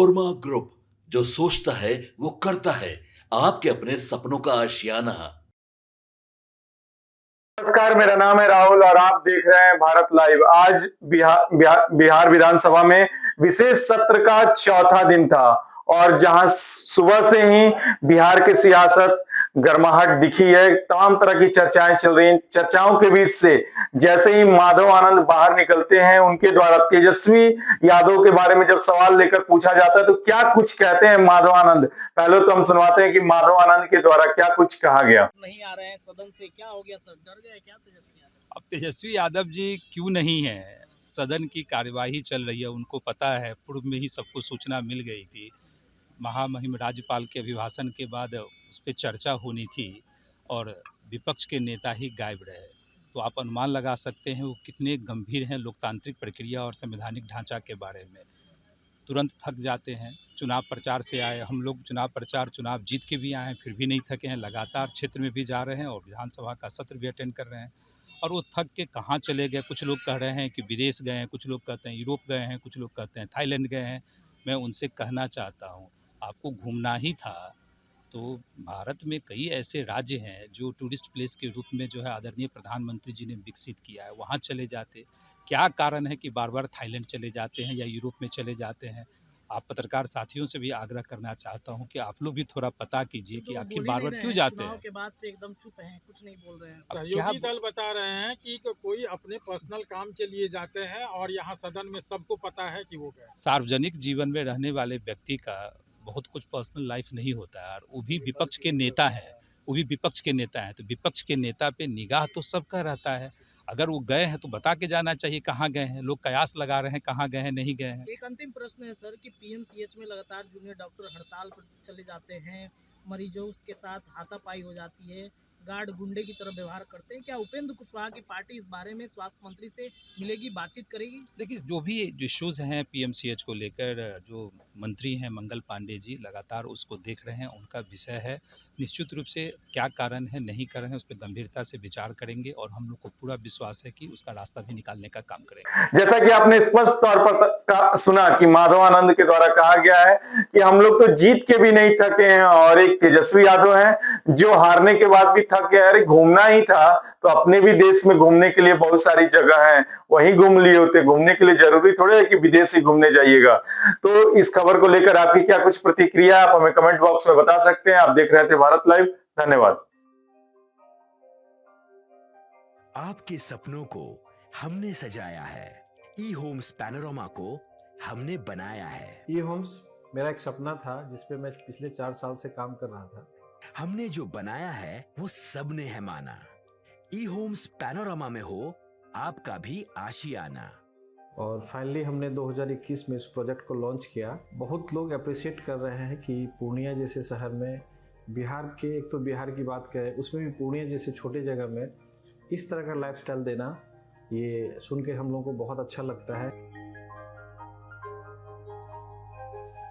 Panorama Group, जो सोचता है वो करता है। आपके अपने सपनों का आशियाना। नमस्कार, मेरा नाम है राहुल और आप देख रहे हैं भारत लाइव। आज बिहार विधानसभा में विशेष सत्र का चौथा दिन था और जहां सुबह से ही बिहार की सियासत गर्माहट दिखी है, तमाम तरह की चर्चाएं चल रही हैं। चर्चाओं के बीच से जैसे ही माधव आनंद बाहर निकलते हैं, उनके द्वारा तेजस्वी यादव के बारे में जब सवाल लेकर पूछा जाता है तो क्या कुछ कहते हैं माधव आनंद। पहले तो हम सुनवाते हैं कि माधव आनंद के द्वारा क्या कुछ कहा गया। नहीं आ रहे हैं सदन से, क्या हो गया सर, डर गए क्या तेजस्वी यादव? अब तेजस्वी यादव जी क्यों नहीं है, सदन की कार्यवाही चल रही है, उनको पता है, पूर्व में ही सबको सूचना मिल गई थी। महामहिम राज्यपाल के अभिभाषण के बाद उस पर चर्चा होनी थी और विपक्ष के नेता ही गायब रहे। तो आप अनुमान लगा सकते हैं वो कितने गंभीर हैं लोकतांत्रिक प्रक्रिया और संवैधानिक ढांचा के बारे में। तुरंत थक जाते हैं। चुनाव प्रचार से आए हम लोग, चुनाव प्रचार, चुनाव जीत के भी आए हैं, फिर भी नहीं थके हैं। लगातार क्षेत्र में भी जा रहे हैं और विधानसभा का सत्र भी अटेंड कर रहे हैं। और वो थक के कहाँ चले गए, कुछ लोग कह रहे हैं कि विदेश गए हैं, कुछ लोग कहते हैं यूरोप गए हैं, कुछ लोग कहते हैं थाईलैंड गए हैं। मैं उनसे कहना चाहता हूँ, आपको घूमना ही था तो भारत में कई ऐसे राज्य हैं जो टूरिस्ट प्लेस के रूप में जो है आदरणीय प्रधानमंत्री जी ने विकसित किया है, वहाँ चले जाते। क्या कारण है कि बार बार थाईलैंड चले जाते हैं या यूरोप में चले जाते हैं? आप पत्रकार साथियों से भी आग्रह करना चाहता हूँ कि आप लोग भी थोड़ा पता कीजिए कि आखिर बार बार क्यों जाते हैं। चुनाव के बाद से एकदम चुप हैं, कुछ नहीं बोल रहे हैं। सहयोगी दल बता रहे हैं कि कोई अपने पर्सनल काम के लिए जाते हैं और यहाँ सदन में सबको पता है कि वो गए। सार्वजनिक जीवन में रहने वाले व्यक्ति का बहुत कुछ पर्सनल लाइफ नहीं होता है, और वो भी विपक्ष के नेता हैं, वो भी विपक्ष के नेता हैं, तो विपक्ष के नेता पे निगाह तो सबका रहता है। अगर वो गए हैं तो बता के जाना चाहिए कहाँ गए हैं। लोग कयास लगा रहे हैं कहाँ गए हैं, नहीं गए हैं। एक अंतिम प्रश्न है सर कि पीएमसीएच में लगातार जूनियर डॉक्टर हड़ताल पर चले जाते हैं, मरीजों के साथ हाथापाई हो जाती है, गार्ड गुंडे की तरह व्यवहार करते हैं। क्या उपेंद्र कुशवाहा की पार्टी इस बारे में स्वास्थ्य मंत्री से मिलेगी, बातचीत करेगी? देखिए, जो भी इश्यूज़ हैं पीएमसीएच को लेकर, जो मंत्री हैं मंगल पांडे जी लगातार उसको देख रहे हैं, उनका विषय है। निश्चित रूप से क्या कारण है, नहीं कारण है, उस पर गंभीरता से विचार करेंगे और हम लोग को पूरा विश्वास है कि उसका रास्ता भी निकालने का काम करेंगे। जैसा कि आपने स्पष्ट तौर पर सुना कि माधव आनंद के द्वारा कहा गया है कि हम लोग तो जीत के भी नहीं थके हैं, और एक तेजस्वी यादव हैं जो हारने के बाद भी थक गए। अरे घूमना ही था तो अपने भी देश में घूमने के लिए बहुत सारी जगह है, वहीं घूम लिए होते। घूमने के लिए जरूरी थोड़े है कि विदेश ही घूमने जाइएगा। तो इस खबर को लेकर आपकी क्या कुछ प्रतिक्रिया, आप हमें कमेंट बॉक्स में बता सकते हैं। आप देख रहे थे भारत लाइव, धन्यवाद। आपके सपनों को हमने सजाया है, ई होम्स पैनोरमा को हमने बनाया है। ई होम्स मेरा एक सपना था जिसपे मैं पिछले 4 साल से काम कर रहा था। हमने जो बनाया है वो सबने है माना। ई होम्स पैनोरमा में हो आपका भी आशियाना। और फाइनली हमने 2021 में इस प्रोजेक्ट को लॉन्च किया। बहुत लोग अप्रिशिएट कर रहे हैं कि पूर्णिया जैसे शहर में, बिहार के, एक तो बिहार की बात करें उसमें भी पूर्णिया जैसे छोटे जगह में इस तरह का लाइफस्टाइल देना, ये सुन के हम लोगों को बहुत अच्छा लगता है।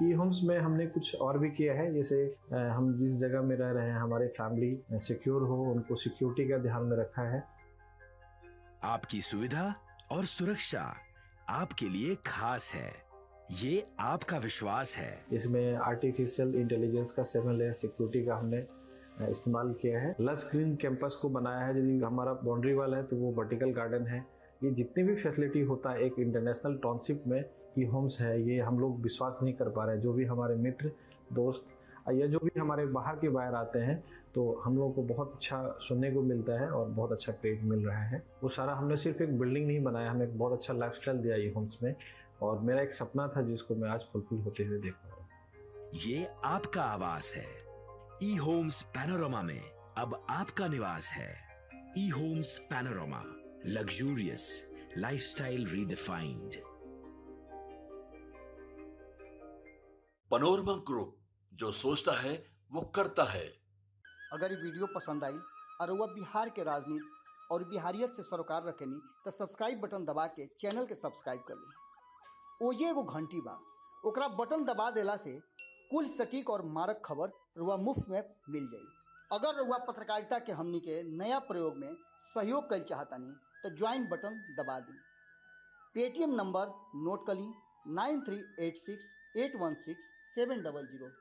ई होम्स में हमने कुछ और भी किया है, जैसे हम जिस जगह में रह रहे हैं हमारे फैमिली सिक्योर हो, उनको सिक्योरिटी का ध्यान में रखा है। आपकी सुविधा और सुरक्षा आपके लिए खास है, ये आपका विश्वास है। इसमें आर्टिफिशियल इंटेलिजेंस का 7 लेयर सिक्योरिटी का हमने इस्तेमाल किया है। लस ग्रीन कैंपस को बनाया है। यदि हमारा बाउंड्री वाल है तो वो वर्टिकल गार्डन है। ये जितनी भी फैसिलिटी होता है एक इंटरनेशनल टाउनशिप में, ई होम्स है, ये हम लोग विश्वास नहीं कर पा रहे हैं। जो भी हमारे मित्र दोस्त या जो भी हमारे बाहर के बाहर आते हैं तो हम लोगों को बहुत अच्छा सुनने को मिलता है और बहुत अच्छा क्रेडिट मिल रहा है। वो सारा हमने सिर्फ एक बिल्डिंग नहीं बनाया, हमें एक बहुत अच्छा लाइफस्टाइल दिया ई होम्स में, और मेरा एक सपना था जिसको मैं आज फुलफिल होते हुए देख रहा हूँ। ये आपका आवास है। ई होम्स पैनोरमा में अब आपका निवास है। E Homes Panorama, luxurious lifestyle redefined. Panorama Group, जो सोचता है वो करता है। अगर ये वीडियो पसंद आई और वह बिहार के राजनीति और बिहारियत से सरोकार रखेनी तो सब्सक्राइब बटन दबा के चैनल के सब्सक्राइब कर ली। ओजे एगो घंटी बा, ओकरा बटन दबा देला से कुल सटीक और मारक खबर रुआ मुफ्त में मिल जाई। अगर रुआ पत्रकारिता के हमनी के नया प्रयोग में सहयोग कर चाहतानी तो ज्वाइन बटन दबा दी। पेटीएम नंबर नोट कर ली 9386816700।